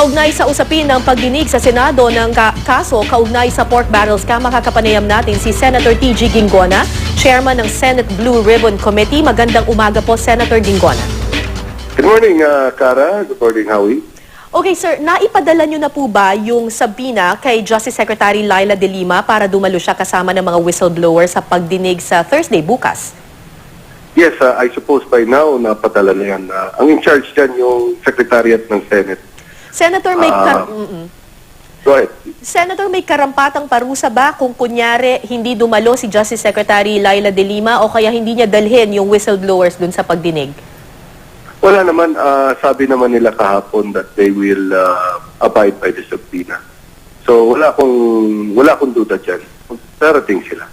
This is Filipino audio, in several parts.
Kaugnay sa usapin ng pagdinig sa Senado ng kaso kaugnay sa pork barrel scam, makakapanayam natin si Senator TG Ginggona, Chairman ng Senate Blue Ribbon Committee. Magandang umaga po, Senator Ginggona. Good morning, Cara. Good morning, Howie. Okay, sir. Naipadala nyo na po ba yung sabina kay Justice Secretary Laila De Lima para dumalo siya kasama ng mga whistleblowers sa pagdinig sa Thursday bukas? Yes, I suppose by now napadala na yan. Ang in charge dyan yung Secretariat ng Senate. Senator, Go ahead. Senator, may karampatang parusa ba kung kunyari hindi dumalo si Justice Secretary Laila De Lima o kaya hindi niya dalhin yung whistleblowers dun sa pagdinig? Wala naman, sabi naman nila kahapon that they will abide by the subpoena. So wala akong duda dyan. Darating sila.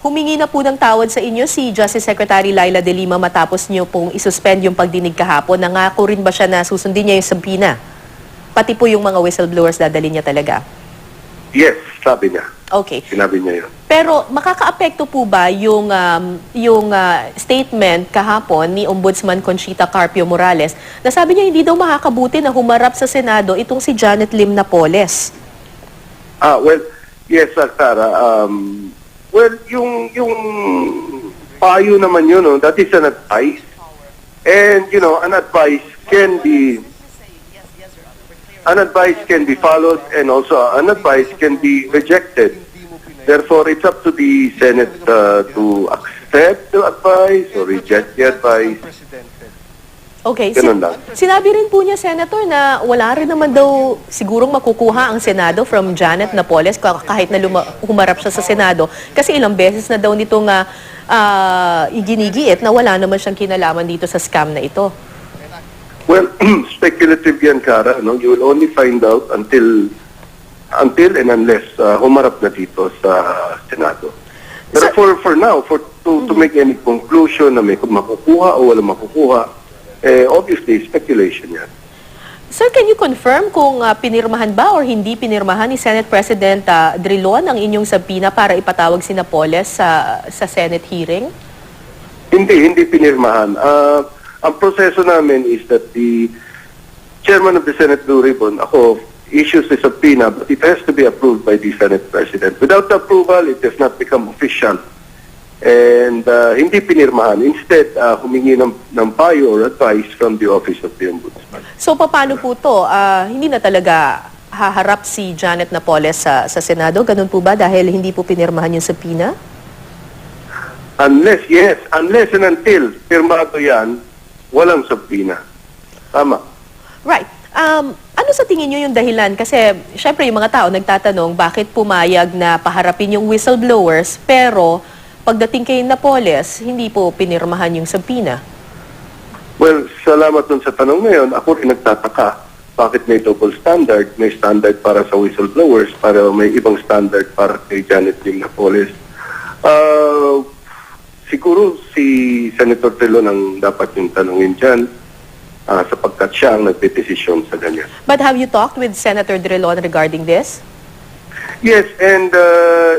Humingi na po ng tawad sa inyo si Justice Secretary Laila De Lima matapos niyo pong isuspend yung pagdinig kahapon. Nangako rin ba siya na susundin niya yung subpoena? Pati po yung mga whistleblowers dadalhin niya talaga? Yes, sabi niya. Okay. Sinabi niya yun. Pero makakaapekto po ba yung statement kahapon ni Ombudsman Conchita Carpio Morales na sabi niya hindi daw makakabuti na humarap sa Senado itong si Janet Lim Napoles? Well, yes, Cara. Well, yung payo naman yun, no, that is an advice. And, an advice can be followed and also an advice can be rejected. Therefore, it's up to the Senate to accept the advice or reject the advice. Okay. Ganun lang. Sinabi rin po niya, Senator, na wala rin naman daw sigurong makukuha ang Senado from Janet Napoles kahit na humarap siya sa Senado. Kasi ilang beses na daw nitong iginigiit na wala naman siyang kinalaman dito sa scam na ito. Well, speculative yan, Cara. No? You will only find out until and unless humarap na dito sa Senado. Pero for now, to make any conclusion na may makukuha o wala makukuha, obviously, speculation yan. Sir, can you confirm kung pinirmahan ba or hindi pinirmahan ni Senate President Drilon ang inyong subpoena para ipatawag si Napoles sa Senate hearing? Hindi pinirmahan. Ang proseso namin is that the chairman of the Senate Blue Ribbon, ako, issues the subpoena, but it has to be approved by the Senate President. Without the approval, it does not become official. And hindi pinirmahan. Instead, humingi ng payo or advice from the Office of the Ombudsman. So, paano po to? Hindi na talaga haharap si Janet Napoles sa Senado? Ganun po ba dahil hindi po pinirmahan yung subpoena? Unless and until pirmado yan, walang subpoena. Tama. Right. Ano sa tingin nyo yung dahilan? Kasi, syempre, yung mga tao nagtatanong bakit pumayag na paharapin yung whistleblowers, pero pagdating kay Napoles, hindi po pinirmahan yung subpoena? Well, salamat dun sa tanong ngayon. Ako rin nagtataka. Bakit may double standard? May standard para sa whistleblowers, para may ibang standard para kay Janet Lim Napoles. Siguro si Senator Drilon ang dapat yung tanungin dyan sapagkat siya ang nagdedesisyon sa ganyan. But have you talked with Senator Drilon regarding this? Yes, and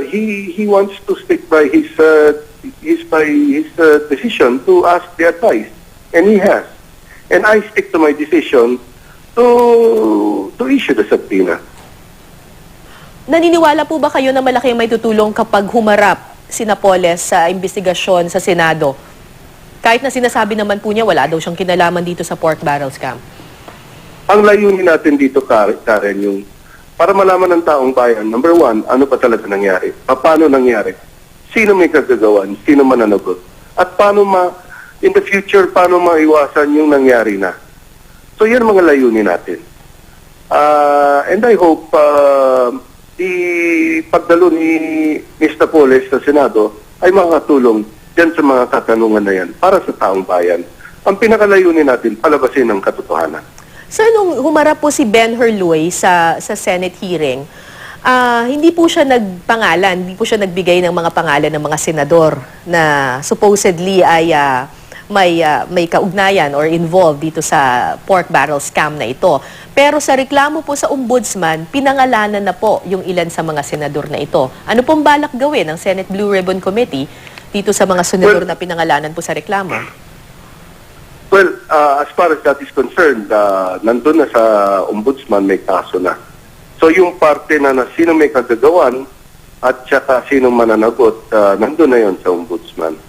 he wants to stick by his decision to ask the advice, and he has. And I stick to my decision to issue the subpoena. Naniniwala po ba kayo na malaki ang may tutulong kapag humarap si Napoles sa investigasyon sa Senado? Kahit na sinasabi naman po niya wala daw siyang kinalaman dito sa pork barrel scam. Ang layunin natin dito, Karen, yung para malaman ng taong bayan, number one, ano pa talaga nangyari? Paano nangyari? Sino may kagagawan? Sino mananagot? At in the future, paano maiwasan yung nangyari na? So, yan mga layunin natin. And I hope the pagdalo ni Mr. Napoles sa Senado ay makakatulong dyan sa mga katanungan na yan para sa taong bayan. Ang pinakalayunin natin, palabasin ang katotohanan. Sir, nung humarap po si Ben Herluy sa Senate hearing, hindi po siya nagpangalan, hindi po siya nagbigay ng mga pangalan ng mga senador na supposedly ay may kaugnayan or involved dito sa pork barrel scam na ito. Pero sa reklamo po sa Ombudsman, pinangalanan na po yung ilan sa mga senador na ito. Ano pong balak gawin ng Senate Blue Ribbon Committee dito sa mga senador na pinangalanan po sa reklamo? Well, as far as that is concerned, nandun na sa ombudsman, may kaso na. So yung parte na sino may kagagawan at saka sino mananagot, nandun na yon sa ombudsman.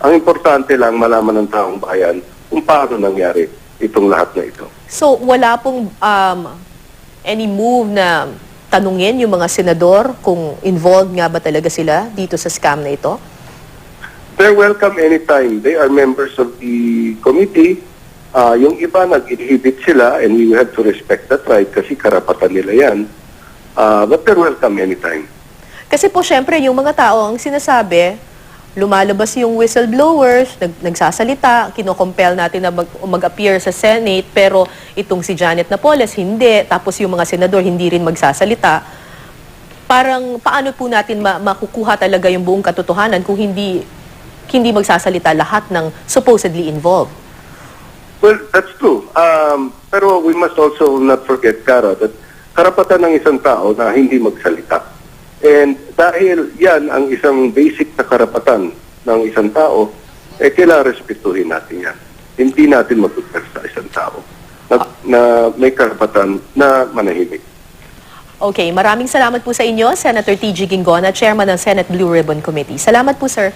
Ang importante lang malaman ng taong bayan kung paano nangyari itong lahat na ito. So, wala pong any move na tanungin yung mga senador kung involved nga ba talaga sila dito sa scam na ito? They're welcome anytime. They are members of the committee. Yung iba nag-inhibit sila and we have to respect that right kasi karapatan nila yan. But they're welcome anytime. Kasi po, syempre, yung mga tao ang sinasabi, lumalabas yung whistleblowers, nagsasalita, kinocompel natin na mag-appear sa Senate, pero itong si Janet Napoles, hindi. Tapos yung mga senador, hindi rin magsasalita. Parang, paano po natin makukuha talaga yung buong katotohanan kung hindi magsasalita lahat ng supposedly involved? Well, that's true. Pero we must also not forget, Cara, that karapatan ng isang tao na hindi magsalita. And dahil yan ang isang basic na karapatan ng isang tao, kailangan respetuhin natin yan. Hindi natin matutunan sa isang tao na may karapatan na manahimik. Okay, maraming salamat po sa inyo, Senator T.G. Ginggona, Chairman ng Senate Blue Ribbon Committee. Salamat po, sir.